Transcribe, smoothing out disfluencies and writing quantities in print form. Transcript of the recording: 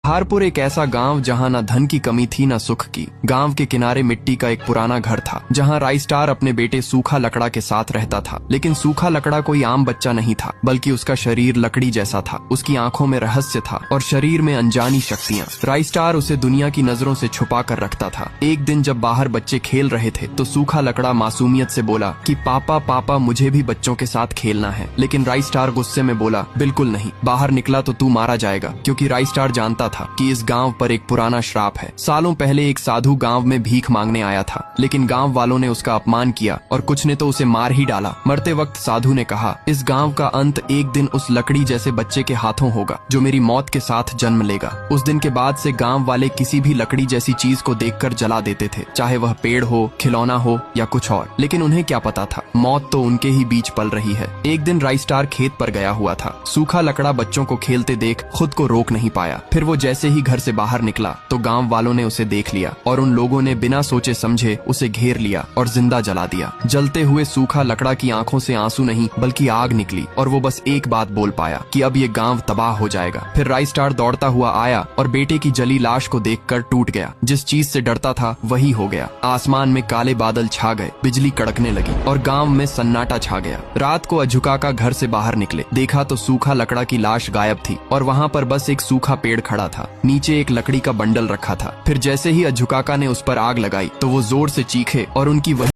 हारपुर एक ऐसा गांव जहां न धन की कमी थी न सुख की। गांव के किनारे मिट्टी का एक पुराना घर था जहां राइस्टार अपने बेटे सूखा लकड़ा के साथ रहता था। लेकिन सूखा लकड़ा कोई आम बच्चा नहीं था, बल्कि उसका शरीर लकड़ी जैसा था। उसकी आंखों में रहस्य था और शरीर में अनजानी शक्तियां। राइस्टार उसे दुनिया की नजरों से छुपा कर रखता था। एक दिन जब बाहर बच्चे खेल रहे थे तो सूखा लकड़ा मासूमियत से बोला कि पापा पापा मुझे भी बच्चों के साथ खेलना है। लेकिन राइस्टार गुस्से में बोला, बिल्कुल नहीं, बाहर निकला तो तू मारा जाएगा। क्योंकि राइस्टार जानता था कि इस गांव पर एक पुराना श्राप है। सालों पहले एक साधु गांव में भीख मांगने आया था, लेकिन गांव वालों ने उसका अपमान किया और कुछ ने तो उसे मार ही डाला। मरते वक्त साधु ने कहा, इस गांव का अंत एक दिन उस लकड़ी जैसे बच्चे के हाथों होगा जो मेरी मौत के साथ जन्म लेगा। उस दिन के बाद से गांव वाले किसी भी लकड़ी जैसी चीज को देखकर जला देते थे, चाहे वह पेड़ हो, खिलौना हो या कुछ और। लेकिन उन्हें क्या पता था, मौत तो उनके ही बीच पल रही है। एक दिन राइस्टार खेत पर गया हुआ था। सूखा लकड़ा बच्चों को खेलते देख खुद को रोक नहीं पाया। फिर वो जैसे ही घर से बाहर निकला तो गांव वालों ने उसे देख लिया और उन लोगों ने बिना सोचे समझे उसे घेर लिया और जिंदा जला दिया। जलते हुए सूखा लकड़ा की आंखों से आंसू नहीं बल्कि आग निकली और वो बस एक बात बोल पाया कि अब ये गांव तबाह हो जाएगा। फिर राइस्टार दौड़ता हुआ आया और बेटे की जली लाश को देखकर टूट गया। जिस चीज से डरता था वही हो गया। आसमान में काले बादल छा गए, बिजली कड़कने लगी और गांव में सन्नाटा छा गया। रात को अझुकाका घर से बाहर निकले, देखा तो सूखा लकड़ा की लाश गायब थी और वहां पर बस एक सूखा पेड़ खड़ा था। नीचे एक लकड़ी का बंडल रखा था। फिर जैसे ही अझुकाका ने उस पर आग लगाई तो वो जोर से चीखे और उनकी